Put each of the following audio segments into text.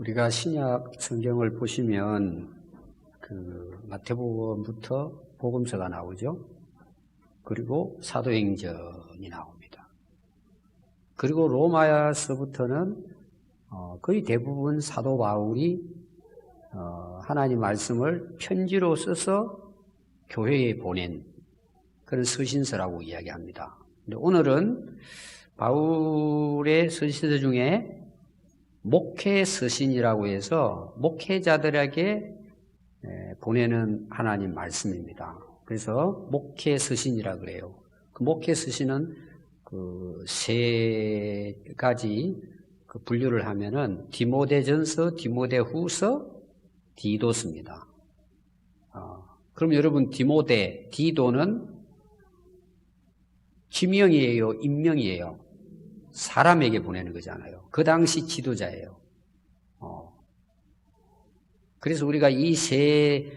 우리가 신약 성경을 보시면 마태복음부터 복음서가 나오죠. 그리고 사도행전이 나옵니다. 그리고 로마서부터는 거의 대부분 사도 바울이 하나님 말씀을 편지로 써서 교회에 보낸 그런 서신서라고 이야기합니다. 근데 오늘은 바울의 서신서 중에 목회 서신이라고 해서 목회자들에게 보내는 하나님 말씀입니다. 그래서 목회 서신이라 그래요. 그 목회 서신은 세 가지 분류를 하면은 디모데전서, 디모데후서, 디도서입니다. 그럼 여러분 디도는 지명이에요, 임명이에요? 사람에게 보내는 거잖아요. 그 당시 지도자예요. 그래서 우리가 이 세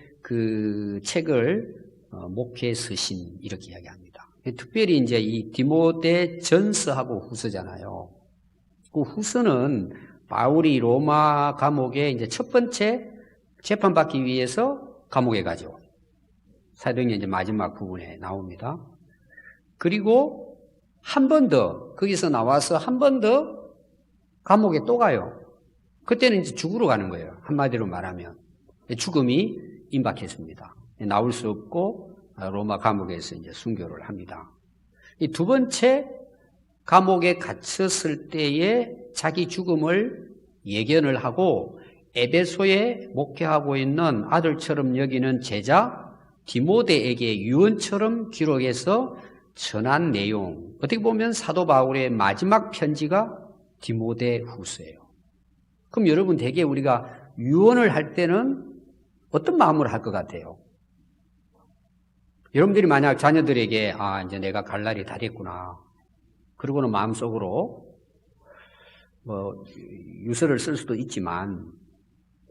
책을 목회 서신 이렇게 이야기합니다. 특별히 이제 이 디모데 전서하고 후서잖아요. 그 후서는 바울이 로마 감옥에 이제 첫 번째 재판받기 위해서 감옥에 가죠. 사도행전 이제 마지막 부분에 나옵니다. 그리고 한 번 더, 거기서 나와서 한 번 더 감옥에 또 가요. 그때는 이제 죽으러 가는 거예요. 한마디로 말하면. 죽음이 임박했습니다. 나올 수 없고, 로마 감옥에서 이제 순교를 합니다. 이 두 번째 감옥에 갇혔을 때에 자기 죽음을 예견을 하고, 에베소에 목회하고 있는 아들처럼 여기는 제자 디모데에게 유언처럼 기록해서 전한 내용, 어떻게 보면 사도 바울의 마지막 편지가 디모데 후서예요. 그럼 여러분 대개 우리가 유언을 할 때는 어떤 마음으로 할 것 같아요? 여러분들이 만약 자녀들에게 이제 내가 갈 날이 다 됐구나. 그러고는 마음속으로 유서를 쓸 수도 있지만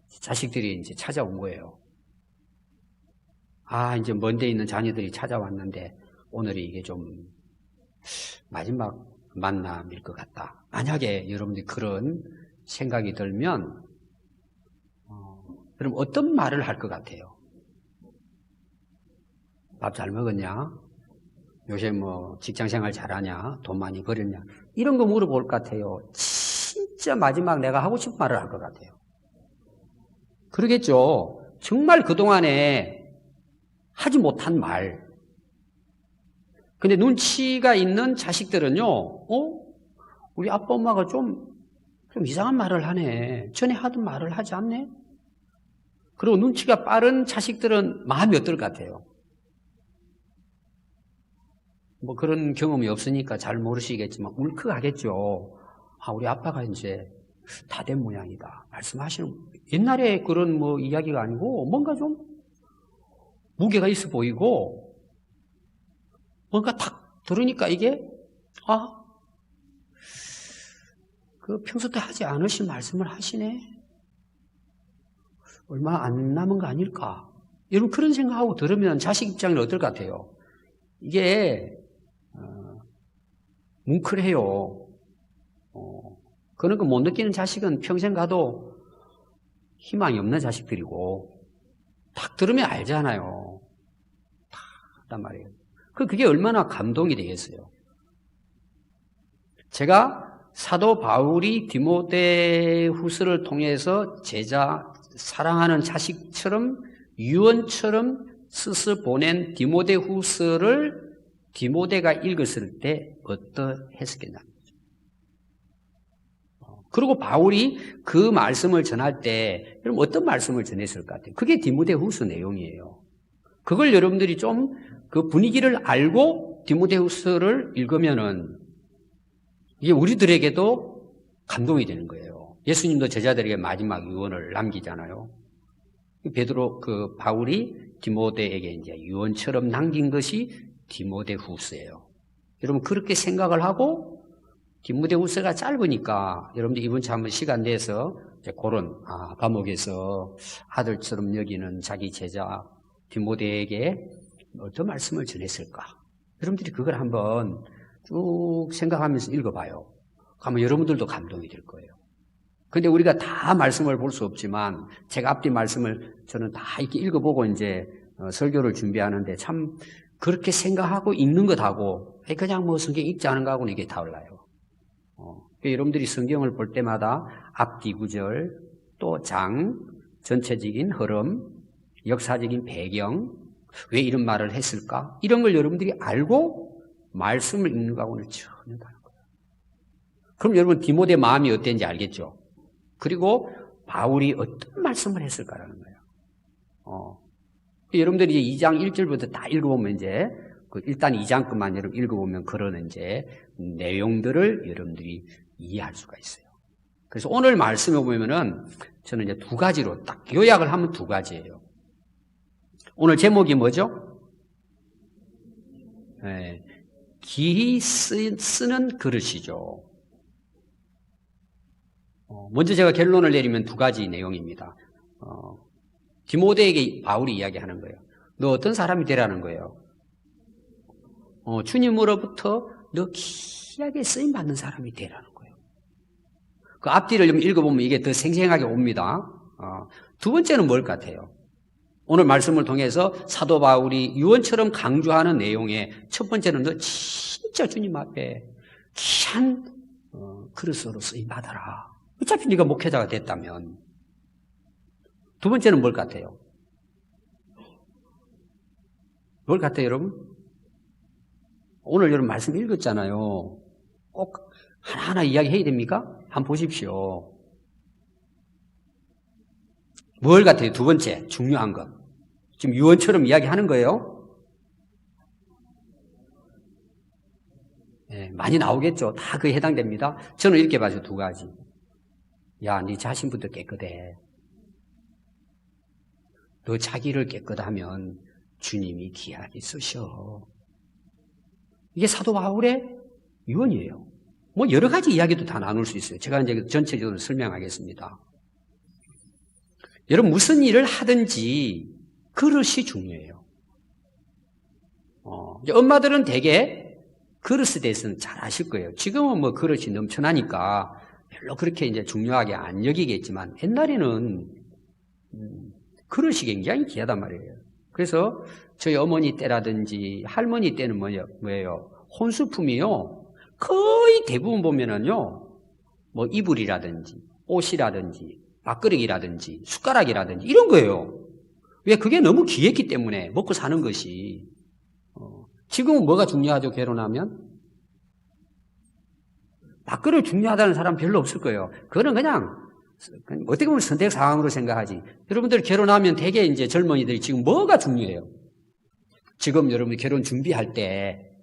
자식들이 이제 찾아온 거예요. 이제 먼 데 있는 자녀들이 찾아왔는데 오늘이 이게 좀 마지막 만남일 것 같다. 만약에 여러분들이 그런 생각이 들면 그럼 어떤 말을 할 것 같아요? 밥 잘 먹었냐? 요새 직장생활 잘하냐? 돈 많이 벌었냐? 이런 거 물어볼 것 같아요. 진짜 마지막 내가 하고 싶은 말을 할 것 같아요. 그러겠죠. 정말 그동안에 하지 못한 말. 근데 눈치가 있는 자식들은요, 우리 아빠 엄마가 좀 이상한 말을 하네. 전에 하던 말을 하지 않네? 그리고 눈치가 빠른 자식들은 마음이 어떨 것 같아요? 그런 경험이 없으니까 잘 모르시겠지만, 울컥하겠죠. 우리 아빠가 이제 다 된 모양이다. 말씀하시는, 옛날에 그런 이야기가 아니고, 뭔가 좀 무게가 있어 보이고, 뭔가 딱 들으니까 이게 평소 때 하지 않으신 말씀을 하시네. 얼마 안 남은 거 아닐까? 여러분 그런 생각하고 들으면 자식 입장은 어떨 것 같아요? 이게 뭉클해요. 그런 거 못 느끼는 자식은 평생 가도 희망이 없는 자식들이고 딱 들으면 알잖아요. 다 한단 말이에요. 그게 얼마나 감동이 되겠어요. 제가 사도 바울이 디모데 후서를 통해서 제자, 사랑하는 자식처럼 유언처럼 써서 보낸 디모데 후서를 디모데가 읽었을 때 어떠했겠냐. 그리고 바울이 그 말씀을 전할 때 여러분 어떤 말씀을 전했을 것 같아요? 그게 디모데 후서 내용이에요. 그걸 여러분들이 좀 그 분위기를 알고 디모데후서를 읽으면은 이게 우리들에게도 감동이 되는 거예요. 예수님도 제자들에게 마지막 유언을 남기잖아요. 바울이 디모데에게 이제 유언처럼 남긴 것이 디모데후서예요. 여러분 그렇게 생각을 하고 디모데후서가 짧으니까 여러분들 이번 주 한번 시간 내서 그런 감옥에서 아들처럼 여기는 자기 제자 디모데에게 어떤 말씀을 전했을까? 여러분들이 그걸 한번 쭉 생각하면서 읽어봐요. 그러면 여러분들도 감동이 될 거예요. 근데 우리가 다 말씀을 볼 수 없지만 제가 앞뒤 말씀을 저는 다 이렇게 읽어보고 이제 설교를 준비하는데 참 그렇게 생각하고 읽는 것하고 그냥 뭐 성경 읽지 않은 거하고는 이게 달라요. 여러분들이 성경을 볼 때마다 앞뒤 구절, 또 장, 전체적인 흐름, 역사적인 배경, 왜 이런 말을 했을까? 이런 걸 여러분들이 알고 말씀을 읽는 거하고는 전혀 다른 거예요. 그럼 여러분 디모데 마음이 어땠는지 알겠죠? 그리고 바울이 어떤 말씀을 했을까라는 거예요. 여러분들이 이제 2장 1절부터 다 읽어보면 이제 일단 2장 것만 여러분 읽어보면 그런 이제 내용들을 여러분들이 이해할 수가 있어요. 그래서 오늘 말씀을 보면은 저는 이제 두 가지로 딱 요약을 하면 두 가지예요. 오늘 제목이 뭐죠? 네, 기히 쓰는 그릇이죠. 먼저 제가 결론을 내리면 두 가지 내용입니다. 디모데에게 바울이 이야기하는 거예요. 너 어떤 사람이 되라는 거예요? 주님으로부터 너 귀하게 쓰임받는 사람이 되라는 거예요. 그 앞뒤를 좀 읽어보면 이게 더 생생하게 옵니다. 두 번째는 뭘 같아요? 오늘 말씀을 통해서 사도 바울이 유언처럼 강조하는 내용의 첫 번째는 너 진짜 주님 앞에 귀한 그릇으로 쓰임받아라. 어차피 네가 목회자가 됐다면. 두 번째는 뭘 같아요? 뭘 같아요, 여러분? 오늘 여러분 말씀 읽었잖아요. 꼭 하나하나 이야기해야 됩니까? 한번 보십시오. 뭘 같아요? 두 번째, 중요한 것. 지금 유언처럼 이야기하는 거예요. 네, 많이 나오겠죠. 다 그에 해당됩니다. 저는 이렇게 봐서 두 가지. 야, 네 자신부터 깨끗해. 너 자기를 깨끗하면 주님이 귀하게 쓰셔. 이게 사도 바울의 유언이에요. 뭐 여러 가지 이야기도 다 나눌 수 있어요. 제가 이제 전체적으로 설명하겠습니다. 여러분 무슨 일을 하든지 그릇이 중요해요. 이제 엄마들은 대개 그릇에 대해서는 잘 아실 거예요. 지금은 뭐 그릇이 넘쳐나니까 별로 그렇게 이제 중요하게 안 여기겠지만 옛날에는 그릇이 굉장히 귀하단 말이에요. 그래서 저희 어머니 때라든지 할머니 때는 뭐예요? 혼수품이요. 거의 대부분 보면은요, 뭐 이불이라든지 옷이라든지 밥그릇이라든지 숟가락이라든지 이런 거예요. 왜? 그게 너무 귀했기 때문에 먹고 사는 것이. 지금은 뭐가 중요하죠? 결혼하면? 밥그릇 중요하다는 사람 별로 없을 거예요. 그거는 그냥 어떻게 보면 선택 상황으로 생각하지. 여러분들 결혼하면 대개 이제 젊은이들이 지금 뭐가 중요해요? 지금 여러분이 결혼 준비할 때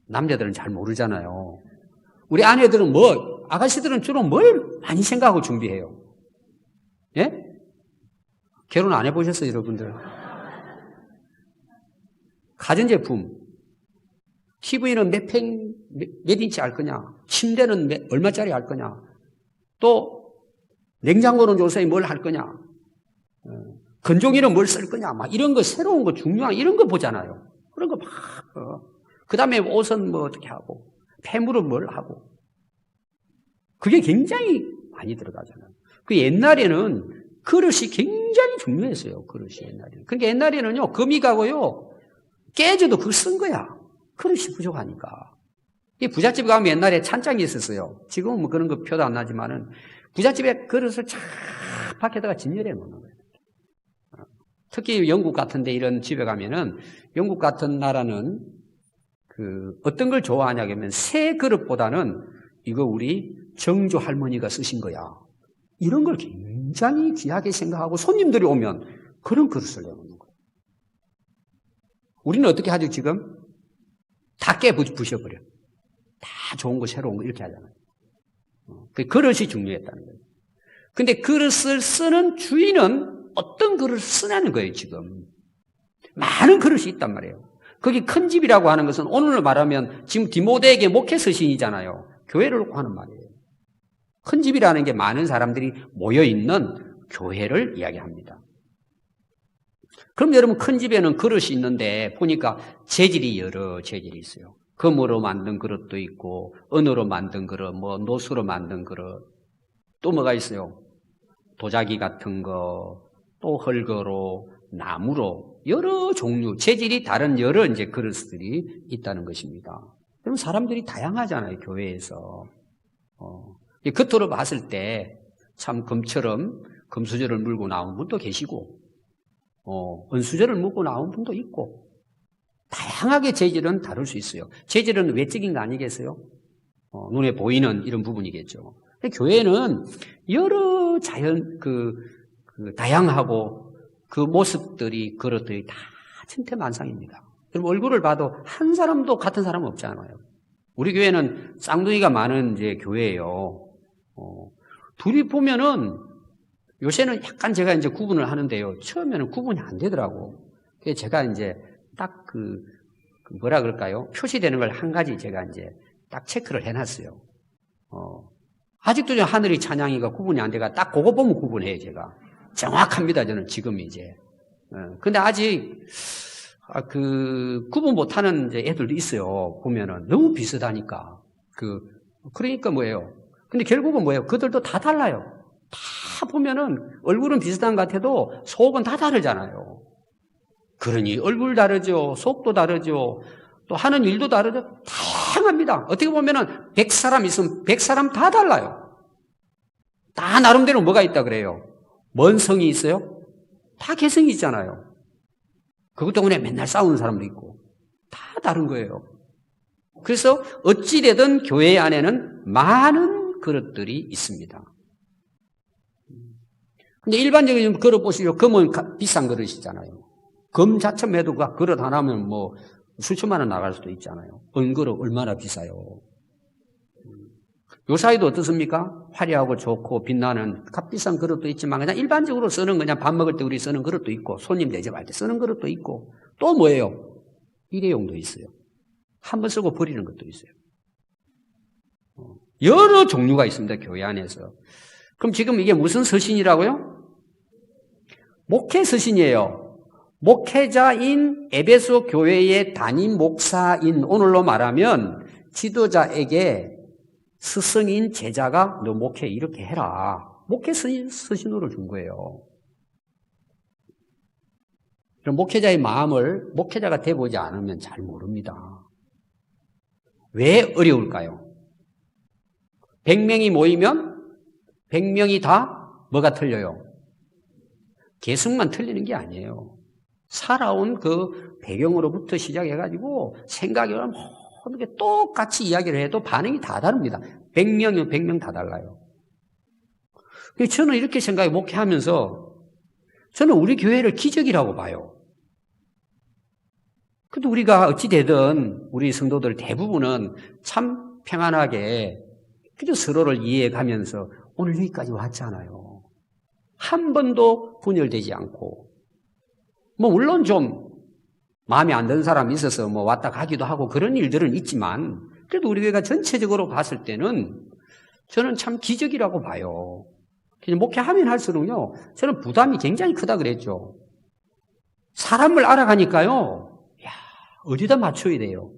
남자들은 잘 모르잖아요. 우리 아내들은 아가씨들은 주로 뭘 많이 생각하고 준비해요? 예? 결혼 안 해보셨어요, 여러분들? 가전제품. TV는 몇 인치 할 거냐? 침대는 얼마짜리 할 거냐? 또 냉장고는 요새 뭘 할 거냐? 건조기는 뭘 쓸 거냐? 막 이런 거 새로운 거 중요한 이런 거 보잖아요. 그런 거 막. 그 다음에 옷은 뭐 어떻게 하고 폐물은 뭘 하고 그게 굉장히 많이 들어가잖아요. 그 옛날에는 그릇이 굉장히 중요했어요. 그릇이 옛날에는. 그러니까 옛날에는요 금이 가고요 깨져도 그걸 쓴 거야. 그릇이 부족하니까. 이 부잣집 가면 옛날에 찬장이 있었어요. 지금은 뭐 그런 거 표도 안 나지만은 부잣집에 그릇을 쫙 밖에다가 진열해 놓는 거예요. 특히 영국 같은데 이런 집에 가면은 영국 같은 나라는 어떤 걸 좋아하냐 하면 새 그릇보다는 이거 우리 정조 할머니가 쓰신 거야. 이런 걸 굉장히 귀하게 생각하고 손님들이 오면 그런 그릇을 내놓는 거예요. 우리는 어떻게 하죠 지금? 다 부셔버려. 다 좋은 거 새로운 거 이렇게 하잖아요. 그 그릇이 중요했다는 거예요. 근데 그릇을 쓰는 주인은 어떤 그릇을 쓰냐는 거예요 지금. 많은 그릇이 있단 말이에요. 거기 큰 집이라고 하는 것은 오늘로 말하면 지금 디모데에게 목회 서신이잖아요. 교회를 놓고 하는 말이에요. 큰 집이라는 게 많은 사람들이 모여있는 교회를 이야기합니다. 그럼 여러분 큰 집에는 그릇이 있는데 보니까 재질이 여러 재질이 있어요. 금으로 만든 그릇도 있고 은으로 만든 그릇, 뭐 노수로 만든 그릇, 또 뭐가 있어요? 도자기 같은 거, 또 흙으로, 나무로, 여러 종류, 재질이 다른 여러 이제 그릇들이 있다는 것입니다. 그럼 사람들이 다양하잖아요, 교회에서. 겉으로 봤을 때 참 금처럼 금수저를 물고 나온 분도 계시고, 은수저를 물고 나온 분도 있고, 다양하게 재질은 다를 수 있어요. 재질은 외적인 거 아니겠어요? 눈에 보이는 이런 부분이겠죠. 교회는 여러 다양하고 그 모습들이, 그릇들이 다 천태만상입니다. 여러분, 얼굴을 봐도 한 사람도 같은 사람은 없잖아요. 우리 교회는 쌍둥이가 많은 이제 교회예요. 둘이 보면은 요새는 약간 제가 이제 구분을 하는데요. 처음에는 구분이 안 되더라고. 그래서 제가 이제 딱 뭐라 그럴까요? 표시되는 걸 한 가지 제가 이제 딱 체크를 해놨어요. 아직도 하늘이 찬양이가 구분이 안 돼가 딱 그거 보면 구분해요, 제가. 정확합니다, 저는 지금 이제. 근데 아직, 구분 못하는 이제 애들도 있어요. 보면은. 너무 비슷하니까. 그러니까 뭐예요? 근데 결국은 뭐예요? 그들도 다 달라요. 다 보면은 얼굴은 비슷한 것 같아도 속은 다 다르잖아요. 그러니 얼굴 다르죠. 속도 다르죠. 또 하는 일도 다르죠. 다양합니다. 어떻게 보면은 100사람 있으면 100사람 다 달라요. 다 나름대로 뭐가 있다 그래요? 뭔 성이 있어요? 다 개성이 있잖아요. 그것 때문에 맨날 싸우는 사람도 있고 다 다른 거예요. 그래서 어찌되든 교회 안에는 많은 그릇들이 있습니다. 근데 일반적인 그릇 보시죠. 금은 비싼 그릇이잖아요. 금 자체만 해도 그 그릇 하나면 뭐 수천만 원 나갈 수도 있잖아요. 은그릇 얼마나 비싸요. 요 사이도 어떻습니까? 화려하고 좋고 빛나는 값비싼 그릇도 있지만 그냥 일반적으로 쓰는 그냥 밥 먹을 때 우리 쓰는 그릇도 있고 손님 대접할 때 쓰는 그릇도 있고 또 뭐예요? 일회용도 있어요. 한 번 쓰고 버리는 것도 있어요. 여러 종류가 있습니다. 교회 안에서. 그럼 지금 이게 무슨 서신이라고요? 목회 서신이에요. 목회자인 에베소 교회의 담임 목사인 오늘로 말하면 지도자에게 스승인 제자가 너 목회 이렇게 해라. 목회 서신으로 준 거예요. 그럼 목회자의 마음을 목회자가 돼보지 않으면 잘 모릅니다. 왜 어려울까요? 100명이 모이면 100명이 다 뭐가 틀려요? 개성만 틀리는 게 아니에요. 살아온 그 배경으로부터 시작해가지고 생각이 모든 게 똑같이 이야기를 해도 반응이 다 다릅니다. 100명이면 100명 다 달라요. 저는 이렇게 생각해 목회하면서 저는 우리 교회를 기적이라고 봐요. 근데 우리가 어찌되든 우리 성도들 대부분은 참 평안하게 그저 서로를 이해해가면서 오늘 여기까지 왔잖아요. 한 번도 분열되지 않고 뭐 물론 좀 마음에 안 드는 사람이 있어서 뭐 왔다 가기도 하고 그런 일들은 있지만 그래도 우리 교회가 전체적으로 봤을 때는 저는 참 기적이라고 봐요. 목회하면 할수록요 저는 부담이 굉장히 크다 그랬죠. 사람을 알아가니까요 야, 어디다 맞춰야 돼요?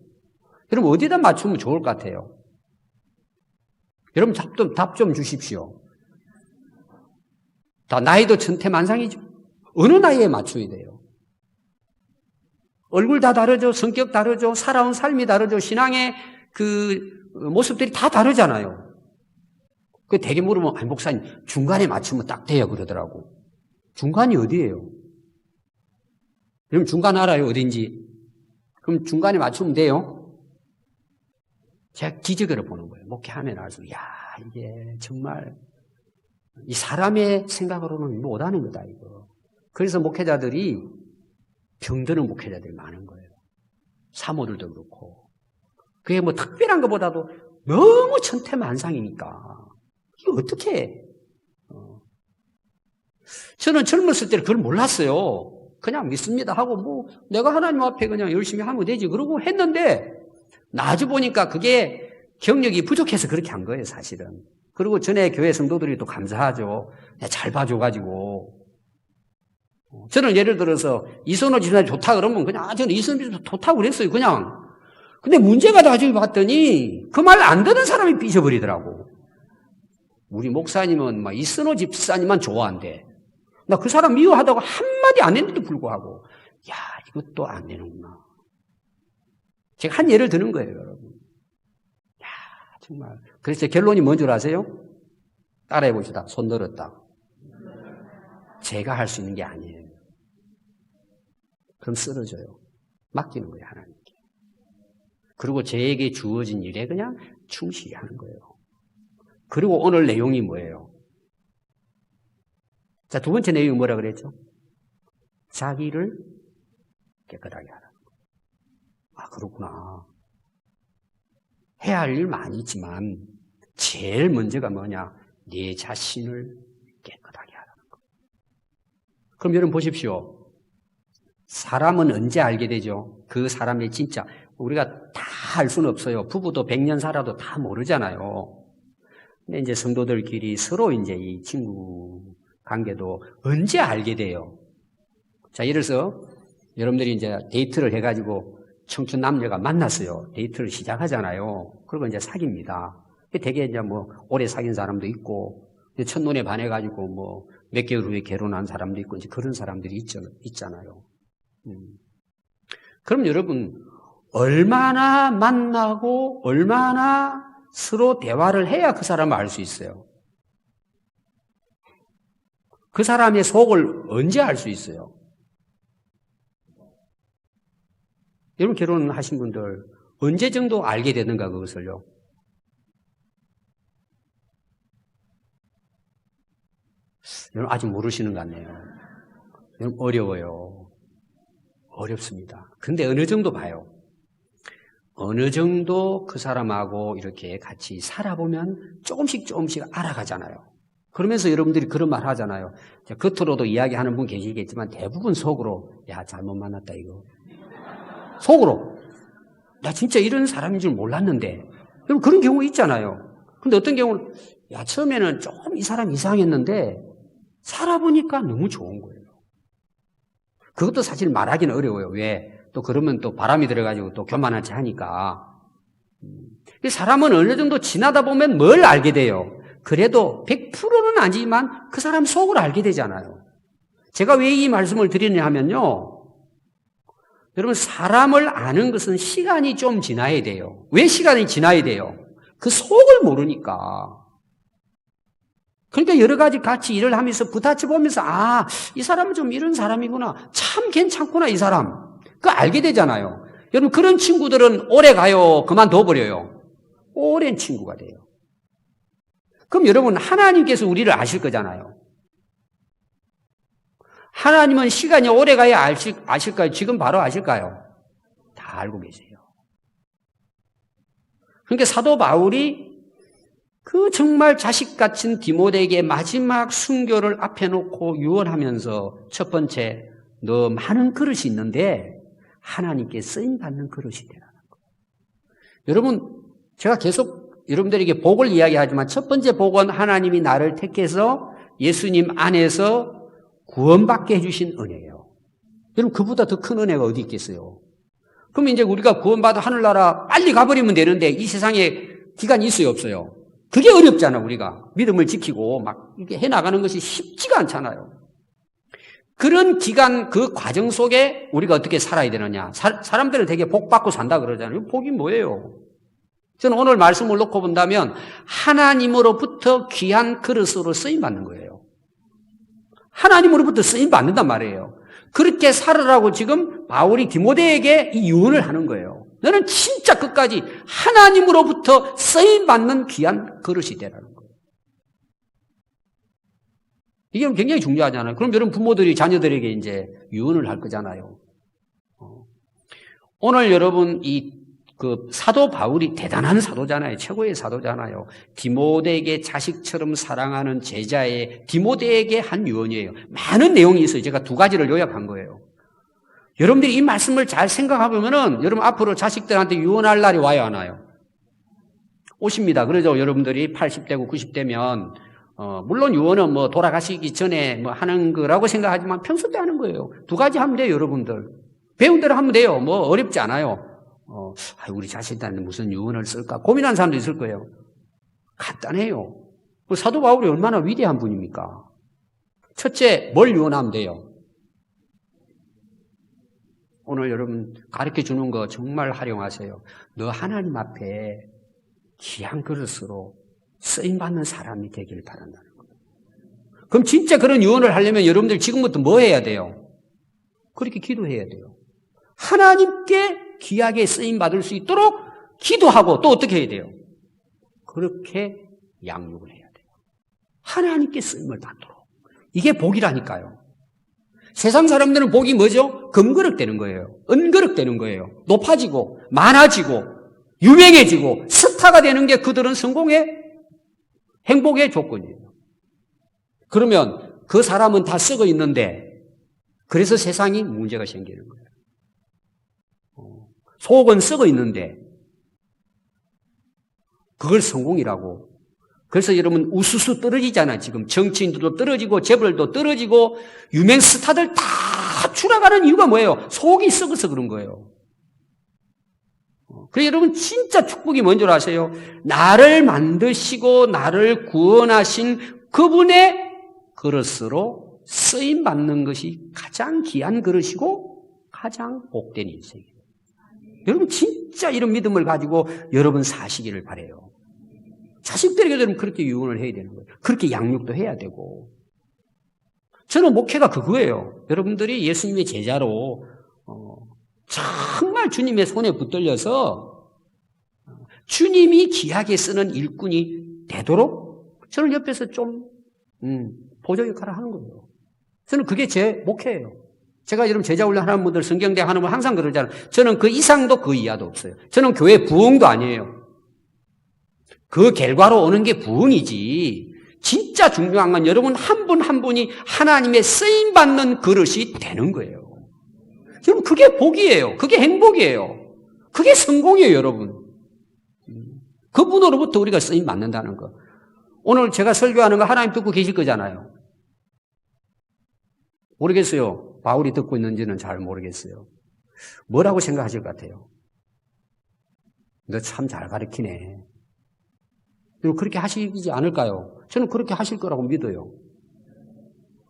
여러분 어디다 맞추면 좋을 것 같아요? 여러분 답 좀 주십시오. 다 나이도 천태만상이죠. 어느 나이에 맞춰야 돼요? 얼굴 다 다르죠. 성격 다르죠. 살아온 삶이 다르죠. 신앙의 그 모습들이 다 다르잖아요. 그 되게 물으면 아니 목사님 중간에 맞추면 딱 돼요 그러더라고. 중간이 어디예요? 여러분 중간 알아요 어딘지? 그럼 중간에 맞추면 돼요? 제가 기적으로 보는 거예요. 목회하면 알수 야 이게 정말 이 사람의 생각으로는 못하는 거다 이거. 그래서 목회자들이 병드는 목회자들이 많은 거예요. 사모들도 그렇고. 그게 뭐 특별한 것보다도 너무 천태만상이니까 이게 어떻게 해? 저는 젊었을 때는 그걸 몰랐어요. 그냥 믿습니다 하고 뭐 내가 하나님 앞에 그냥 열심히 하면 되지 그러고 했는데 나중에 보니까 그게 경력이 부족해서 그렇게 한 거예요 사실은. 그리고 전에 교회 성도들이 또 감사하죠. 잘 봐줘가지고. 저는 예를 들어서 이선호 집사님 좋다 그러면 그냥 저는 이선호 집사님 좋다고 그랬어요 그냥. 근데 문제가 나중에 봤더니 그 말 안 듣는 사람이 삐져버리더라고. 우리 목사님은 막 이선호 집사님만 좋아한대. 나 그 사람 미워하다고 한마디 안 했는데도 불구하고, 야, 이것도 안 되는구나. 제가 한 예를 드는 거예요, 여러분. 야, 정말. 그래서 결론이 뭔 줄 아세요? 따라해 봅시다. 손 들었다. 제가 할 수 있는 게 아니에요. 그럼 쓰러져요. 맡기는 거예요, 하나님께. 그리고 저에게 주어진 일에 그냥 충실히 하는 거예요. 그리고 오늘 내용이 뭐예요? 자, 두 번째 내용이 뭐라 그랬죠? 자기를 깨끗하게 하라. 아, 그렇구나. 해야 할 일 많이 있지만 제일 먼저가 뭐냐? 내 자신을 깨끗하게 하라는 거. 그럼 여러분 보십시오. 사람은 언제 알게 되죠? 그 사람의 진짜 우리가 다 알 수는 없어요. 부부도 100년 살아도 다 모르잖아요. 근데 이제 성도들끼리 서로 이제 이 친구 관계도 언제 알게 돼요? 자, 예를 들어서 여러분들이 이제 데이트를 해가지고 청춘 남녀가 만났어요. 데이트를 시작하잖아요. 그리고 이제 사깁니다. 되게 이제 뭐 오래 사귄 사람도 있고 첫눈에 반해가지고 뭐 몇 개월 후에 결혼한 사람도 있고 이제 그런 사람들이 있잖아요. 그럼 여러분 얼마나 만나고 얼마나 서로 대화를 해야 그 사람을 알 수 있어요? 그 사람의 속을 언제 알 수 있어요? 여러분 결혼하신 분들 언제 정도 알게 되는가 그것을요? 여러분 아직 모르시는 것 같네요. 여러분 어려워요. 어렵습니다. 근데 어느 정도 봐요. 어느 정도 그 사람하고 이렇게 같이 살아보면 조금씩 알아가잖아요. 그러면서 여러분들이 그런 말 하잖아요. 겉으로도 이야기하는 분 계시겠지만 대부분 속으로 야 잘못 만났다 이거. 속으로 나 진짜 이런 사람인 줄 몰랐는데. 여러분 그런 경우 있잖아요. 근데 어떤 경우는 야 처음에는 조금 이 사람 이상했는데 살아보니까 너무 좋은 거예요. 그것도 사실 말하기는 어려워요. 왜? 또 그러면 또 바람이 들어가지고 또 교만한 채 하니까. 사람은 어느 정도 지나다 보면 뭘 알게 돼요? 그래도 100%는 아니지만 그 사람 속을 알게 되잖아요. 제가 왜 이 말씀을 드리냐 하면요. 여러분 사람을 아는 것은 시간이 좀 지나야 돼요. 왜 시간이 지나야 돼요? 그 속을 모르니까. 그러니까 여러 가지 같이 일을 하면서 부딪혀 보면서 아, 이 사람은 좀 이런 사람이구나. 참 괜찮구나 이 사람. 그거 알게 되잖아요. 여러분 그런 친구들은 오래 가요? 그만둬 버려요? 오랜 친구가 돼요. 그럼 여러분 하나님께서 우리를 아실 거잖아요. 하나님은 시간이 오래 가야 아실까요? 지금 바로 아실까요? 다 알고 계세요. 그러니까 사도 바울이 그 정말 자식 같은 디모데에게 마지막 순교를 앞에 놓고 유언하면서 첫 번째, 너 많은 그릇이 있는데 하나님께 쓰임받는 그릇이 되라는 거예요. 여러분, 제가 계속 여러분들에게 복을 이야기하지만 첫 번째 복은 하나님이 나를 택해서 예수님 안에서 구원받게 해주신 은혜예요. 여러분, 그보다 더 큰 은혜가 어디 있겠어요? 그럼 이제 우리가 구원받아 하늘나라 빨리 가버리면 되는데 이 세상에 기간이 있어요, 없어요? 그게 어렵잖아, 우리가. 믿음을 지키고 막 이렇게 해나가는 것이 쉽지가 않잖아요. 그런 기간, 그 과정 속에 우리가 어떻게 살아야 되느냐. 사람들은 되게 복 받고 산다 그러잖아요. 복이 뭐예요? 저는 오늘 말씀을 놓고 본다면 하나님으로부터 귀한 그릇으로 쓰임받는 거예요. 하나님으로부터 쓰임받는단 말이에요. 그렇게 살으라고 지금 바울이 디모데에게 이 유언을 하는 거예요. 너는 진짜 끝까지 하나님으로부터 쓰임받는 귀한 그릇이 되라는 거예요. 이게 굉장히 중요하잖아요. 그럼 여러분 부모들이 자녀들에게 이제 유언을 할 거잖아요. 오늘 여러분 그 사도 바울이 대단한 사도잖아요. 최고의 사도잖아요. 디모데에게 자식처럼 사랑하는 제자의 디모데에게 한 유언이에요. 많은 내용이 있어요. 제가 두 가지를 요약한 거예요. 여러분들이 이 말씀을 잘 생각해보면은 여러분 앞으로 자식들한테 유언할 날이 와요, 안 와요? 오십니다. 그러죠. 여러분들이 80대고 90대면 물론 유언은 뭐 돌아가시기 전에 뭐 하는 거라고 생각하지만 평소 때 하는 거예요. 두 가지 하면 돼요, 여러분들. 배운 대로 하면 돼요. 뭐 어렵지 않아요. 우리 자식들한테 무슨 유언을 쓸까 고민하는 사람도 있을 거예요. 간단해요. 사도 바울이 얼마나 위대한 분입니까? 첫째, 뭘 유언하면 돼요? 오늘 여러분 가르쳐 주는 거 정말 활용하세요. 너 하나님 앞에 귀한 그릇으로 쓰임받는 사람이 되길 바란다는 거예요. 그럼 진짜 그런 유언을 하려면 여러분들 지금부터 뭐 해야 돼요? 그렇게 기도해야 돼요. 하나님께 귀하게 쓰임받을 수 있도록 기도하고 또 어떻게 해야 돼요? 그렇게 양육을 해야 돼요. 하나님께 쓰임을 받도록. 이게 복이라니까요. 세상 사람들은 복이 뭐죠? 금그릇되는 거예요. 은그릇되는 거예요. 높아지고 많아지고 유명해지고 스타가 되는 게 그들은 성공의 행복의 조건이에요. 그러면 그 사람은 다 썩어 있는데 그래서 세상이 문제가 생기는 거예요. 속은 썩어 있는데 그걸 성공이라고. 그래서 여러분 우수수 떨어지잖아요. 지금 정치인들도 떨어지고 재벌도 떨어지고 유명 스타들 다 추락하는 이유가 뭐예요? 속이 썩어서 그런 거예요. 그래서 여러분 진짜 축복이 뭔 줄 아세요? 나를 만드시고 나를 구원하신 그분의 그릇으로 쓰임받는 것이 가장 귀한 그릇이고 가장 복된 인생이에요. 여러분 진짜 이런 믿음을 가지고 여러분 사시기를 바라요. 자식들에게 여러분 그렇게 유언을 해야 되는 거예요. 그렇게 양육도 해야 되고. 저는 목회가 그거예요. 여러분들이 예수님의 제자로 정말 주님의 손에 붙들려서 주님이 귀하게 쓰는 일꾼이 되도록 저는 옆에서 좀 보조 역할을 하는 거예요. 저는 그게 제 목회예요. 제가 여러분 제자 훈련하는 분들 성경대학 하는 분 항상 그러잖아요. 저는 그 이상도 그 이하도 없어요. 저는 교회 부흥도 아니에요. 그 결과로 오는 게 부흥이지. 진짜 중요한 건 여러분 한 분 한 분이 하나님의 쓰임받는 그릇이 되는 거예요. 여러분 그게 복이에요. 그게 행복이에요. 그게 성공이에요, 여러분. 그분으로부터 우리가 쓰임받는다는 거. 오늘 제가 설교하는 거 하나님 듣고 계실 거잖아요. 모르겠어요. 바울이 듣고 있는지는 잘 모르겠어요. 뭐라고 생각하실 것 같아요? 너 참 잘 가르치네. 그렇게 하시지 않을까요? 저는 그렇게 하실 거라고 믿어요.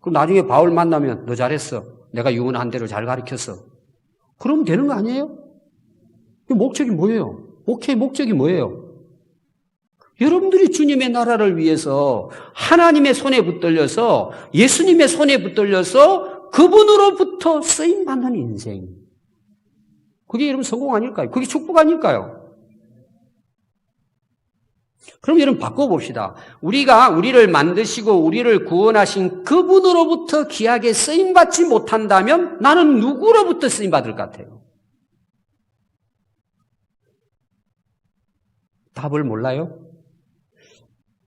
그럼 나중에 바울 만나면 너 잘했어. 내가 유언한 대로 잘 가르쳤어. 그러면 되는 거 아니에요? 목적이 뭐예요? 목회의 목적이 뭐예요? 여러분들이 주님의 나라를 위해서 하나님의 손에 붙들려서 예수님의 손에 붙들려서 그분으로부터 쓰임받는 인생. 그게 여러분 성공 아닐까요? 그게 축복 아닐까요? 그럼 여러분 바꿔봅시다. 우리를 만드시고 우리를 구원하신 그분으로부터 귀하게 쓰임받지 못한다면 나는 누구로부터 쓰임받을 것 같아요? 답을 몰라요?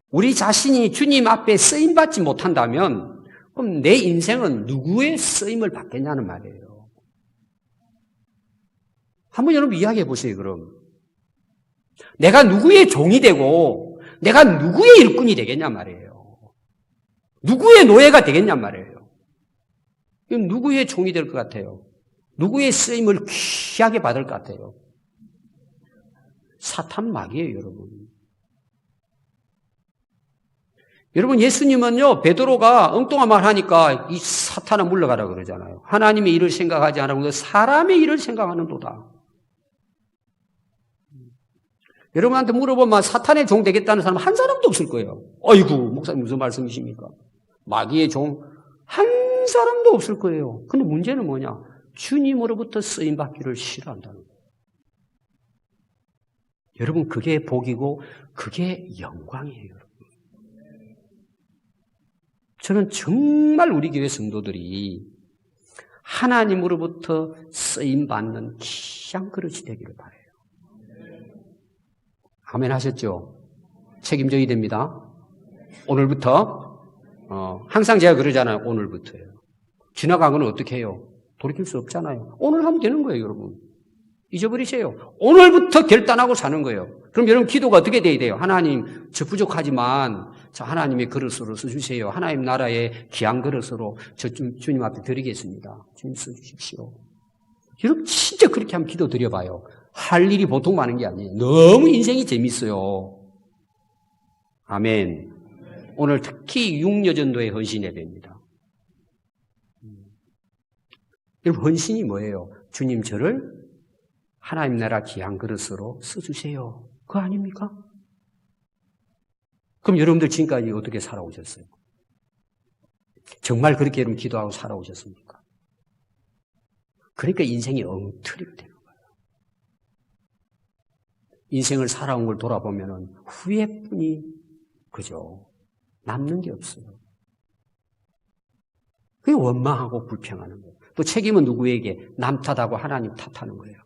우리 자신이 주님 앞에 쓰임받지 못한다면 그럼 내 인생은 누구의 쓰임을 받겠냐는 말이에요. 한번 여러분 이야기해 보세요, 그럼. 내가 누구의 종이 되고 내가 누구의 일꾼이 되겠냐 말이에요. 누구의 노예가 되겠냐 말이에요. 그럼 누구의 종이 될 것 같아요? 누구의 쓰임을 귀하게 받을 것 같아요? 사탄 마귀예요, 여러분. 여러분 예수님은요 베드로가 엉뚱한 말 하니까 이 사탄아 물러가라 그러잖아요. 하나님의 일을 생각하지 않고 사람의 일을 생각하는도다. 여러분한테 물어보면 사탄의 종 되겠다는 사람 한 사람도 없을 거예요. 어이구 목사님 무슨 말씀이십니까? 마귀의 종 한 사람도 없을 거예요. 근데 문제는 뭐냐? 주님으로부터 쓰임받기를 싫어한다는 거예요. 여러분 그게 복이고 그게 영광이에요. 여러분. 저는 정말 우리 교회 성도들이 하나님으로부터 쓰임받는 귀한 그릇이 되기를 바라요. 아멘 하셨죠? 책임져야 됩니다. 오늘부터 항상 제가 그러잖아요. 오늘부터요. 지나간 건 어떻게 해요? 돌이킬 수 없잖아요. 오늘 하면 되는 거예요, 여러분. 잊어버리세요. 오늘부터 결단하고 사는 거예요. 그럼 여러분 기도가 어떻게 돼야 돼요? 하나님, 저 부족하지만 저 하나님의 그릇으로 써주세요. 하나님 나라의 귀한 그릇으로 저 주님 앞에 드리겠습니다. 주님 써주십시오. 여러분 진짜 그렇게 한번 기도 드려봐요. 할 일이 보통 많은 게 아니에요. 너무 인생이 재밌어요. 아멘. 오늘 특히 육려전도의 헌신 예배입니다. 여러분, 헌신이 뭐예요? 주님, 저를 하나님 나라 귀한 그릇으로 써주세요. 그거 아닙니까? 그럼 여러분들 지금까지 어떻게 살아오셨어요? 정말 그렇게 여러분 기도하고 살아오셨습니까? 그러니까 인생이 엉터리가 되는 거예요. 인생을 살아온 걸 돌아보면 후회뿐이 그죠? 남는 게 없어요. 그게 원망하고 불평하는 거예요. 또 책임은 누구에게? 남 탓하고 하나님 탓하는 거예요.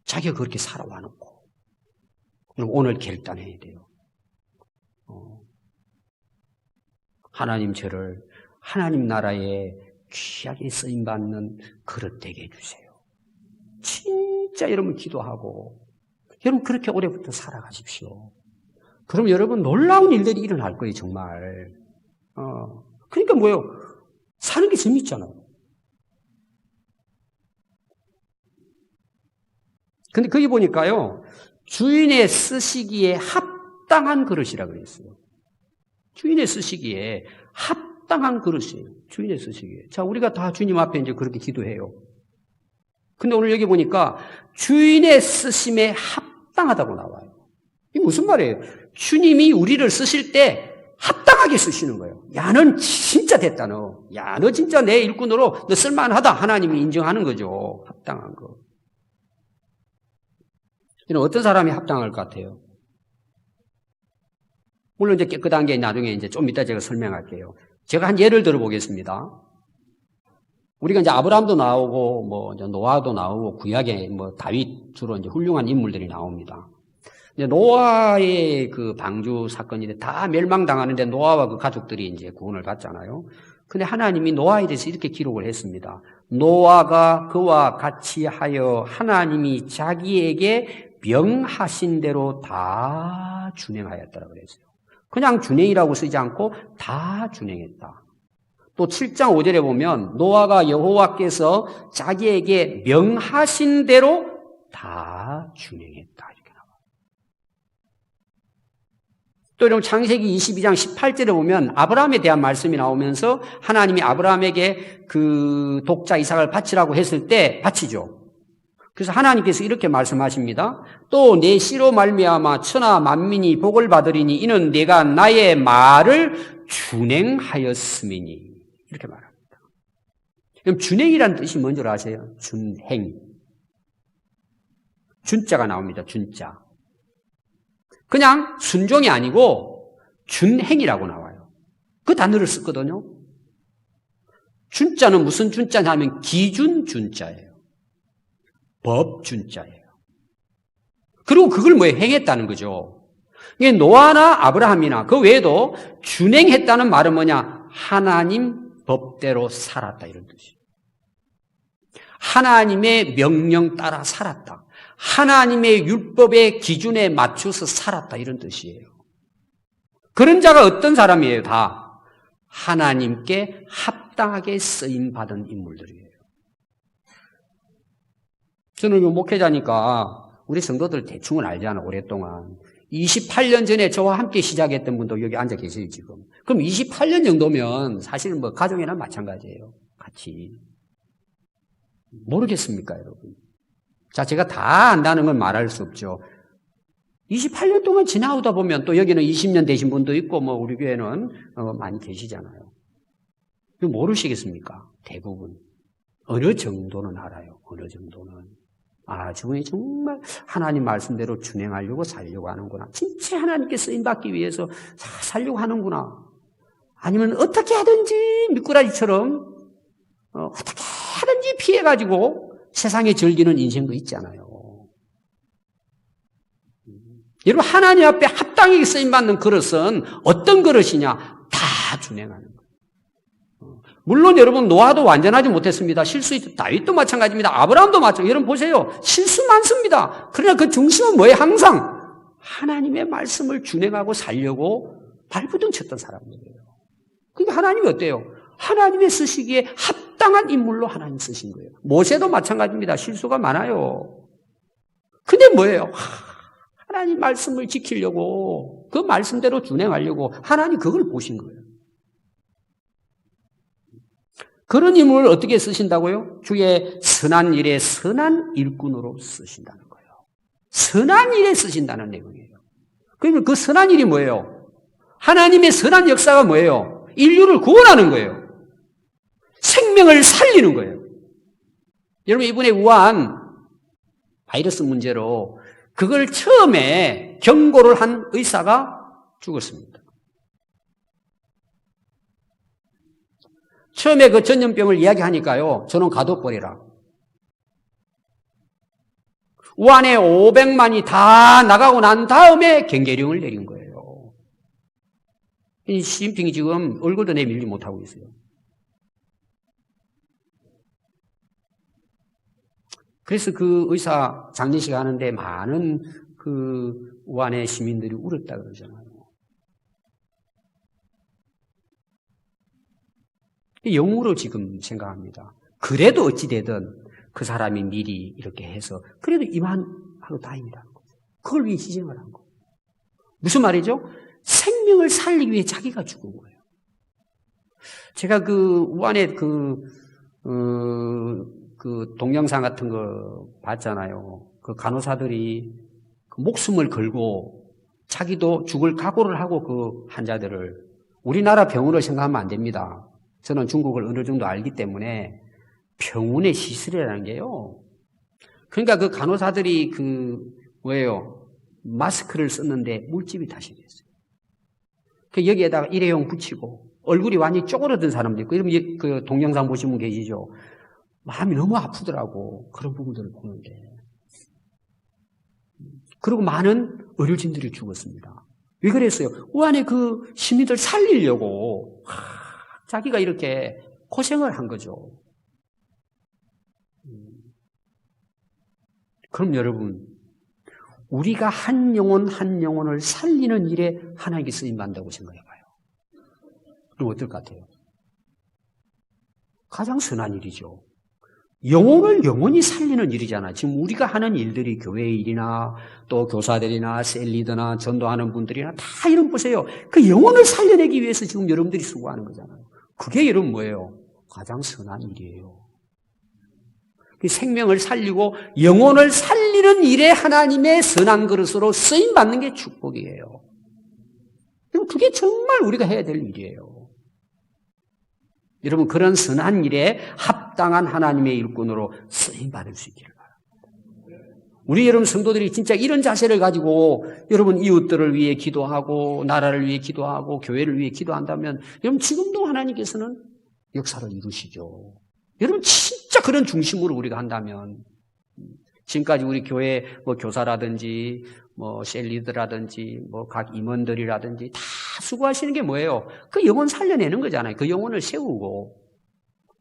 자기가 그렇게 살아와놓고. 그럼 오늘 결단해야 돼요. 하나님 저를 하나님 나라에 귀하게 쓰임받는 그릇 되게 해주세요. 진짜 여러분 기도하고 여러분 그렇게 올해부터 살아가십시오. 그럼 여러분 놀라운 일들이 일어날 거예요. 정말. 그러니까 뭐예요? 사는 게 재밌잖아요. 근데 거기 보니까요, 주인의 쓰시기에 합당한 그릇이라 그랬어요. 주인의 쓰시기에 합당한 그릇이에요. 주인의 쓰시기에. 자, 우리가 다 주님 앞에 이제 그렇게 기도해요. 근데 오늘 여기 보니까 주인의 쓰심에 합당하다고 나와요. 이게 무슨 말이에요? 주님이 우리를 쓰실 때 합당하게 쓰시는 거예요. 야, 넌 진짜 됐다, 너. 야, 너 진짜 내 일꾼으로 너 쓸만하다. 하나님이 인정하는 거죠. 합당한 거. 어떤 사람이 합당할 것 같아요? 물론 이제 깨끗한 게 나중에 이제 좀 이따 제가 설명할게요. 제가 한 예를 들어 보겠습니다. 우리가 이제 아브라함도 나오고, 뭐, 이제 노아도 나오고, 구약에 뭐, 다윗 주로 이제 훌륭한 인물들이 나옵니다. 이제 노아의 그 방주 사건이 다 멸망당하는데 노아와 그 가족들이 이제 구원을 받잖아요. 근데 하나님이 노아에 대해서 이렇게 기록을 했습니다. 노아가 그와 같이 하여 하나님이 자기에게 명하신 대로 다 준행하였다라고 그랬어요. 그냥 준행이라고 쓰지 않고 다 준행했다. 또 7장 5절에 보면 노아가 여호와께서 자기에게 명하신 대로 다 준행했다. 이렇게 나와요. 또 여러분 창세기 22장 18절에 보면 아브라함에 대한 말씀이 나오면서 하나님이 아브라함에게 그 독자 이삭을 바치라고 했을 때 바치죠. 그래서 하나님께서 이렇게 말씀하십니다. 또 내 씨로 말미암아 천하 만민이 복을 받으리니 이는 내가 나의 말을 준행하였음이니. 이렇게 말합니다. 그럼 준행이라는 뜻이 뭔지 아세요? 준행. 준자가 나옵니다. 준자. 그냥 순종이 아니고 준행이라고 나와요. 그 단어를 썼거든요. 준자는 무슨 준자냐면 기준 준자예요. 법 준자예요. 그리고 그걸 뭐에 행했다는 거죠. 이게 노아나 아브라함이나 그 외에도 준행했다는 말은 뭐냐? 하나님 법대로 살았다 이런 뜻이에요. 하나님의 명령 따라 살았다. 하나님의 율법의 기준에 맞춰서 살았다 이런 뜻이에요. 그런 자가 어떤 사람이에요? 다 하나님께 합당하게 쓰임받은 인물들이에요. 저는 목회자니까 우리 성도들 대충은 알잖아, 오랫동안. 28년 전에 저와 함께 시작했던 분도 여기 앉아 계세요, 지금. 그럼 28년 정도면 사실은 뭐 가정이나 마찬가지예요. 같이. 모르겠습니까, 여러분? 자, 제가 다 안다는 건 말할 수 없죠. 28년 동안 지나오다 보면 또 여기는 20년 되신 분도 있고, 뭐 우리 교회는 많이 계시잖아요. 모르시겠습니까? 대부분. 어느 정도는 알아요. 어느 정도는. 아, 저분이 정말 하나님 말씀대로 준행하려고 살려고 하는구나. 진짜 하나님께 쓰임받기 위해서 살려고 하는구나. 아니면 어떻게 하든지 미꾸라지처럼 어떻게 하든지 피해가지고 세상에 즐기는 인생도 있잖아요. 여러분, 하나님 앞에 합당하게 쓰임받는 그릇은 어떤 그릇이냐? 다 준행하는 거예요. 물론 여러분 노아도 완전하지 못했습니다. 실수했죠. 다윗도 마찬가지입니다. 아브라함도 마찬가지입니다. 여러분 보세요. 실수 많습니다. 그러나 그 중심은 뭐예요? 항상 하나님의 말씀을 준행하고 살려고 발부둥 쳤던 사람들이에요. 그러니까 하나님이 어때요? 하나님의 쓰시기에 합당한 인물로 하나님 쓰신 거예요. 모세도 마찬가지입니다. 실수가 많아요. 근데 뭐예요? 하나님 말씀을 지키려고 그 말씀대로 준행하려고 하나님 그걸 보신 거예요. 그런 인물을 어떻게 쓰신다고요? 주의 선한 일에 선한 일꾼으로 쓰신다는 거예요. 선한 일에 쓰신다는 내용이에요. 그러면 그 선한 일이 뭐예요? 하나님의 선한 역사가 뭐예요? 인류를 구원하는 거예요. 생명을 살리는 거예요. 여러분, 이번에 우한 바이러스 문제로 그걸 처음에 경고를 한 의사가 죽었습니다. 처음에 그 전염병을 이야기하니까요, 저는 가둬버리라. 우한에 500만이 다 나가고 난 다음에 경계령을 내린 거예요. 이 시진핑이 지금 얼굴도 내밀지 못하고 있어요. 그래서 그 의사 장례식 하는데 많은 그 우한의 시민들이 울었다 그러잖아요. 영으로 지금 생각합니다. 그래도 어찌되든 그 사람이 미리 이렇게 해서 그래도 이만하고 다행이라는 거죠. 그걸 위해 희생을 한 거예요. 무슨 말이죠? 생명을 살리기 위해 자기가 죽은 거예요. 제가 그 우한의 그 동영상 같은 거 봤잖아요. 그 간호사들이 그 목숨을 걸고 자기도 죽을 각오를 하고 그 환자들을, 우리나라 병원을 생각하면 안 됩니다. 저는 중국을 어느 정도 알기 때문에 병원의 시설이라는 게요. 그러니까 그 간호사들이 마스크를 썼는데 물집이 다시 됐어요. 그 여기에다가 일회용 붙이고 얼굴이 완전히 쪼그러든 사람도 있고, 이러면 그 동영상 보신 분 계시죠? 마음이 너무 아프더라고. 그런 부분들을 보는데. 그리고 많은 의료진들이 죽었습니다. 왜 그랬어요? 우한의 그 시민들 살리려고 자기가 이렇게 고생을 한 거죠. 그럼 여러분, 우리가 한 영혼 한 영혼을 살리는 일에 하나님께 쓰임받는다고 생각해봐요. 그럼 어떨 것 같아요? 가장 선한 일이죠. 영혼을 영원히 살리는 일이잖아요. 지금 우리가 하는 일들이 교회의 일이나 또 교사들이나 셀리더나 전도하는 분들이나 다 이런 보세요. 그 영혼을 살려내기 위해서 지금 여러분들이 수고하는 거잖아요. 그게 여러분 뭐예요? 가장 선한 일이에요. 생명을 살리고 영혼을 살리는 일에 하나님의 선한 그릇으로 쓰임받는 게 축복이에요. 그게 정말 우리가 해야 될 일이에요. 여러분, 그런 선한 일에 합당한 하나님의 일꾼으로 쓰임받을 수 있기를 바랍니다. 우리 여러분 성도들이 진짜 이런 자세를 가지고 여러분 이웃들을 위해 기도하고 나라를 위해 기도하고 교회를 위해 기도한다면 여러분 지금도 하나님께서는 역사를 이루시죠. 여러분 진짜 그런 중심으로 우리가 한다면, 지금까지 우리 교회 교사라든지 셀리드라든지 각 임원들이라든지 다 수고하시는 게 뭐예요? 그 영혼 살려내는 거잖아요. 그 영혼을 세우고.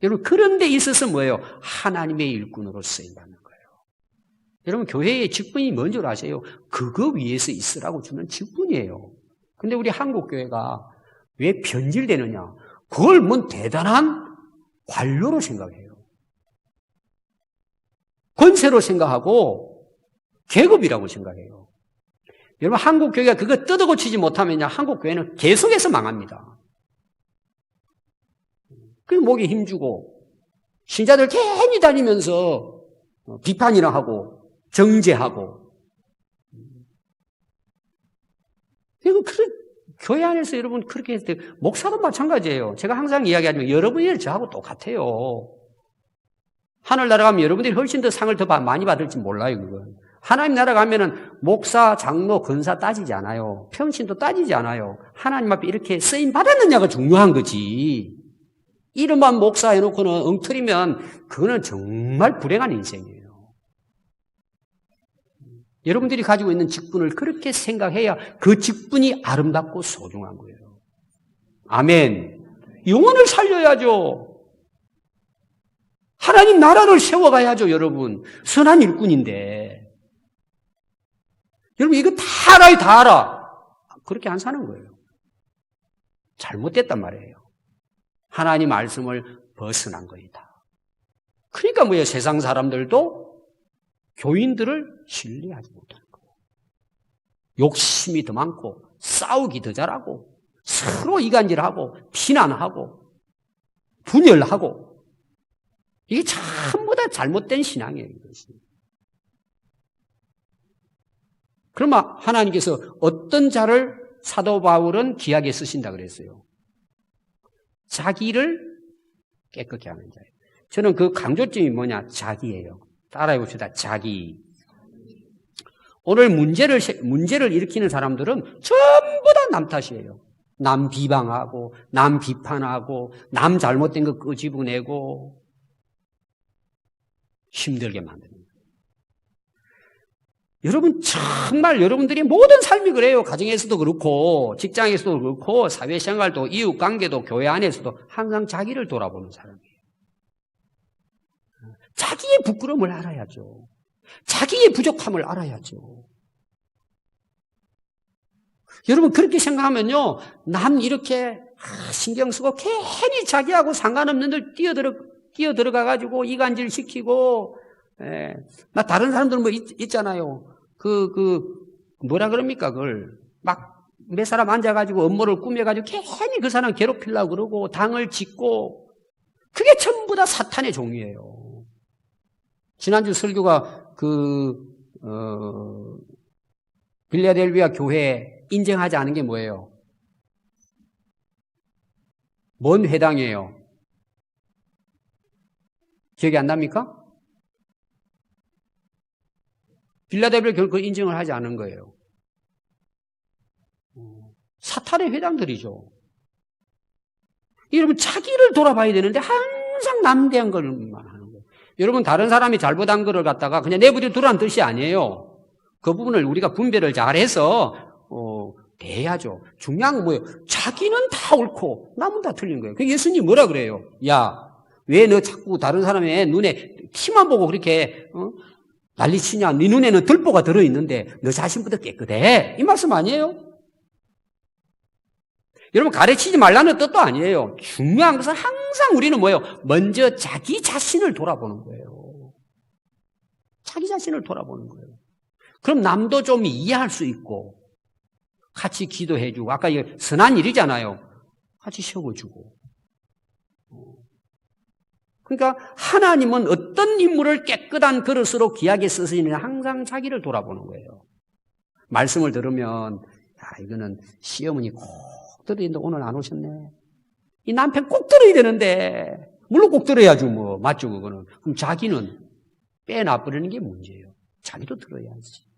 여러분 그런 데 있어서 뭐예요? 하나님의 일꾼으로 쓰임받는 거예요. 여러분 교회의 직분이 뭔 줄 아세요? 그거 위에서 있으라고 주는 직분이에요. 근데 우리 한국교회가 왜 변질되느냐? 그걸 뭔 대단한 관료로 생각해요. 권세로 생각하고 계급이라고 생각해요. 여러분 한국교회가 그거 뜯어고치지 못하면요, 한국교회는 계속해서 망합니다. 그래서 목에 힘주고 신자들 괜히 다니면서 비판이나 하고 정죄하고. 그리고 그런 교회 안에서 여러분 그렇게 했을 때 목사도 마찬가지예요. 제가 항상 이야기하지만 여러분이 저하고 똑같아요. 하늘나라 가면 여러분들이 훨씬 더 상을 더 많이 받을지 몰라요. 그건 하나님 나라 가면은 목사, 장로, 권사 따지지 않아요. 평신도 따지지 않아요. 하나님 앞에 이렇게 쓰임 받았느냐가 중요한 거지. 이름만 목사 해놓고는 엉터리면 그거는 정말 불행한 인생이에요. 여러분들이 가지고 있는 직분을 그렇게 생각해야 그 직분이 아름답고 소중한 거예요. 아멘. 영혼을 살려야죠. 하나님 나라를 세워가야죠, 여러분. 선한 일꾼인데. 여러분, 이거 다 알아요, 다 알아. 그렇게 안 사는 거예요. 잘못됐단 말이에요. 하나님 말씀을 벗어난 거이다. 그러니까 뭐예요? 세상 사람들도 교인들을 신뢰하지 못하는 거예요. 욕심이 더 많고, 싸우기 더 잘하고, 서로 이간질하고, 비난하고, 분열하고, 이게 전부 다 잘못된 신앙이에요, 이것이. 그러면 하나님께서 어떤 자를 사도 바울은 귀하게 쓰신다 그랬어요? 자기를 깨끗게 하는 자예요. 저는 그 강조점이 뭐냐? 자기예요. 따라해 봅시다. 자기. 오늘 문제를 일으키는 사람들은 전부 다 남 탓이에요. 남 비방하고, 남 비판하고, 남 잘못된 거 끄집어내고, 힘들게 만듭니다. 여러분, 정말 여러분들이 모든 삶이 그래요. 가정에서도 그렇고, 직장에서도 그렇고, 사회생활도, 이웃관계도, 교회 안에서도 항상 자기를 돌아보는 사람이에요. 자기의 부끄러움을 알아야죠. 자기의 부족함을 알아야죠. 여러분, 그렇게 생각하면요, 남 이렇게 신경 쓰고 괜히 자기하고 상관없는 데 뛰어들어가가지고 이간질 시키고, 나 다른 사람들 뭐 있잖아요. 뭐라 그럽니까, 그걸. 막, 몇 사람 앉아가지고 업무를 꾸며가지고 괜히 그 사람 괴롭히려고 그러고, 당을 짓고, 그게 전부 다 사탄의 종이에요. 지난주 설교가 빌라델비아 교회 인정하지 않은 게 뭐예요? 뭔 회당이에요? 기억이 안 납니까? 빌라델비아 교회 그걸 인정을 하지 않은 거예요. 사탄의 회당들이죠. 여러분, 자기를 돌아봐야 되는데 항상 남대한 것만 하는 거예요. 여러분, 다른 사람이 잘못한 거를 갖다가 그냥 내버려 두라는 뜻이 아니에요. 그 부분을 우리가 분별을 잘해서 대해야죠. 중요한 건 뭐예요? 자기는 다 옳고 남은 다 틀린 거예요. 그 예수님이 뭐라 그래요? 야, 왜 너 자꾸 다른 사람의 눈에 티만 보고 그렇게 난리치냐? 네 눈에는 들보가 들어있는데 너 자신보다 깨끗해. 이 말씀 아니에요? 여러분, 가르치지 말라는 뜻도 아니에요. 중요한 것은 항상 우리는 뭐예요? 먼저 자기 자신을 돌아보는 거예요. 자기 자신을 돌아보는 거예요. 그럼 남도 좀 이해할 수 있고 같이 기도해주고, 아까 이게 선한 일이잖아요. 같이 세워주고. 그러니까 하나님은 어떤 인물을 깨끗한 그릇으로 귀하게 쓰시느냐, 항상 자기를 돌아보는 거예요. 말씀을 들으면 이거는 시어머니 꼭 들어야 되는데 오늘 안 오셨네. 이 남편 꼭 들어야 되는데, 물론 꼭 들어야죠, 뭐. 맞죠, 그거는. 그럼 자기는 빼놔버리는 게 문제예요. 자기도 들어야지.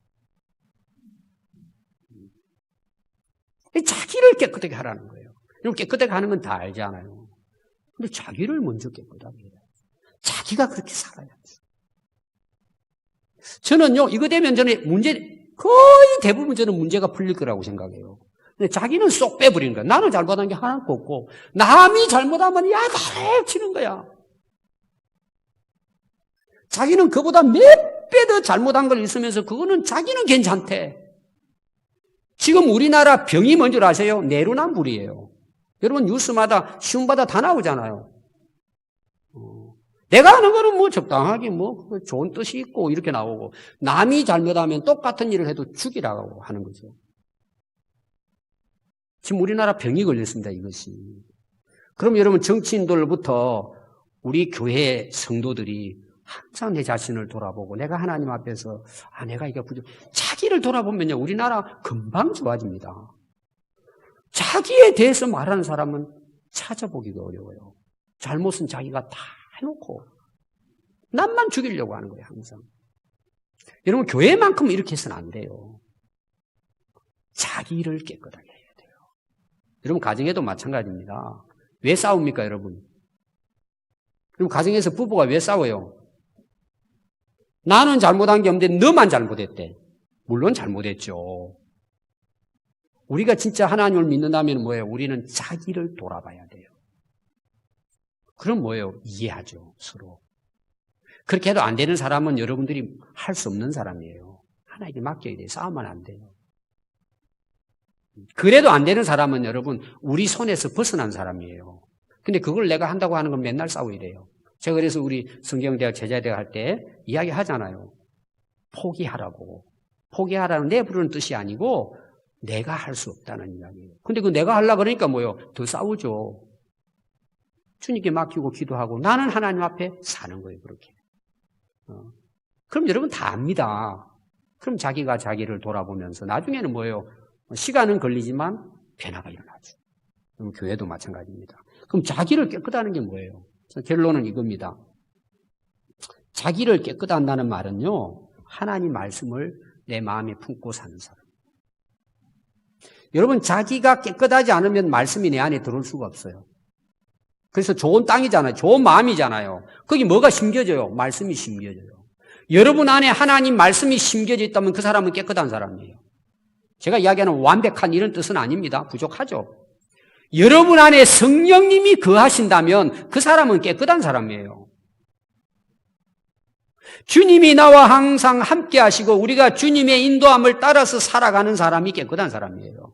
자기를 깨끗하게 하라는 거예요. 깨끗하게 하는 건 다 알잖아요. 근데 자기를 먼저 깨끗하게 해야 돼요. 자기가 그렇게 살아야지. 저는요, 이거 되면 저는 거의 대부분 저는 문제가 풀릴 거라고 생각해요. 근데 자기는 쏙 빼버리는 거야. 나는 잘못한 게 하나도 없고, 남이 잘못하면 야단을 치는 거야. 자기는 그보다 몇 배 더 잘못한 걸 있으면서 그거는 자기는 괜찮대. 지금 우리나라 병이 뭔 줄 아세요? 내로남불이에요. 여러분 뉴스마다 시험마다 다 나오잖아요. 내가 하는 거는 뭐 적당하게 뭐 좋은 뜻이 있고 이렇게 나오고, 남이 잘못하면 똑같은 일을 해도 죽이라고 하는 거죠. 지금 우리나라 병이 걸렸습니다, 이것이. 그럼 여러분, 정치인들부터 우리 교회 성도들이 항상 내 자신을 돌아보고, 내가 하나님 앞에서 내가 이게 자기를 돌아보면요, 우리나라 금방 좋아집니다. 자기에 대해서 말하는 사람은 찾아보기가 어려워요. 잘못은 자기가 다 해놓고 남만 죽이려고 하는 거예요, 항상. 여러분, 교회만큼 이렇게 해서는 안 돼요. 자기를 깨끗하게 해야 돼요. 여러분, 가정에도 마찬가지입니다. 왜 싸웁니까, 여러분? 그럼 가정에서 부부가 왜 싸워요? 나는 잘못한 게 없는데 너만 잘못했대. 물론 잘못했죠. 우리가 진짜 하나님을 믿는다면 뭐예요? 우리는 자기를 돌아봐야 돼요. 그럼 뭐예요? 이해하죠, 서로. 그렇게 해도 안 되는 사람은 여러분들이 할 수 없는 사람이에요. 하나님께 맡겨야 돼요. 싸우면 안 돼요. 그래도 안 되는 사람은 여러분, 우리 손에서 벗어난 사람이에요. 근데 그걸 내가 한다고 하는 건 맨날 싸워야 돼요. 제가 그래서 우리 성경대학 제자대학 할 때 이야기 하잖아요. 포기하라고. 포기하라는 내 부르는 뜻이 아니고 내가 할 수 없다는 이야기예요. 근데 그 내가 하려고 그러니까 뭐예요? 더 싸우죠. 주님께 맡기고 기도하고 나는 하나님 앞에 사는 거예요. 그렇게. 그럼 여러분 다 압니다. 그럼 자기가 자기를 돌아보면서 나중에는 뭐예요? 시간은 걸리지만 변화가 일어나죠. 그럼 교회도 마찬가지입니다. 그럼 자기를 깨끗하는 게 뭐예요? 결론은 이겁니다. 자기를 깨끗한다는 말은요, 하나님 말씀을 내 마음에 품고 사는 사람. 여러분, 자기가 깨끗하지 않으면 말씀이 내 안에 들어올 수가 없어요. 그래서 좋은 땅이잖아요. 좋은 마음이잖아요. 거기 뭐가 심겨져요? 말씀이 심겨져요. 여러분 안에 하나님 말씀이 심겨져 있다면 그 사람은 깨끗한 사람이에요. 제가 이야기하는 완벽한 이런 뜻은 아닙니다. 부족하죠. 여러분 안에 성령님이 거하신다면 그 사람은 깨끗한 사람이에요. 주님이 나와 항상 함께 하시고 우리가 주님의 인도함을 따라서 살아가는 사람이 깨끗한 사람이에요.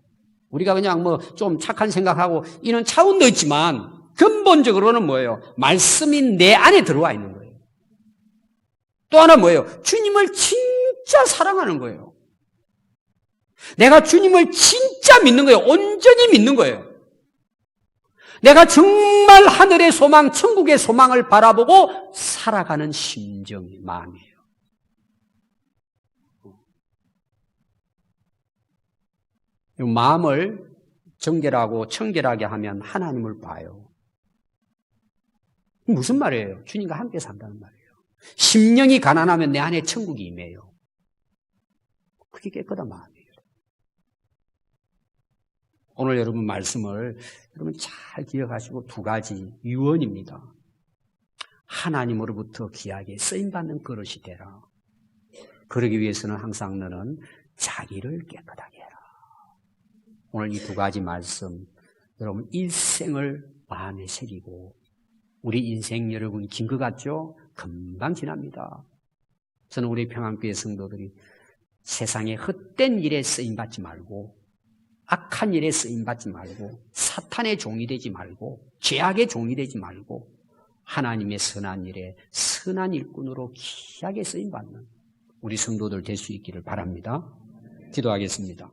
우리가 그냥 뭐 좀 착한 생각하고 이런 차원도 있지만 근본적으로는 뭐예요? 말씀이 내 안에 들어와 있는 거예요. 또 하나 뭐예요? 주님을 진짜 사랑하는 거예요. 내가 주님을 진짜 믿는 거예요. 온전히 믿는 거예요. 내가 정말 하늘의 소망, 천국의 소망을 바라보고 살아가는 심정이 마음이에요. 이 마음을 정결하고 청결하게 하면 하나님을 봐요. 무슨 말이에요? 주님과 함께 산다는 말이에요. 심령이 가난하면 내 안에 천국이 임해요. 그게 깨끗한 마음이에요. 오늘 여러분 말씀을 여러분 잘 기억하시고 두 가지 유언입니다. 하나님으로부터 귀하게 쓰임받는 그릇이 되라. 그러기 위해서는 항상 너는 자기를 깨끗하게 해라. 오늘 이 두 가지 말씀 여러분 일생을 마음에 새기고 우리 인생 여러분 긴 것 같죠? 금방 지납니다. 저는 우리 평안교회 성도들이 세상에 헛된 일에 쓰임받지 말고 악한 일에 쓰임받지 말고 사탄의 종이 되지 말고 죄악의 종이 되지 말고 하나님의 선한 일에 선한 일꾼으로 귀하게 쓰임받는 우리 성도들 될 수 있기를 바랍니다. 기도하겠습니다.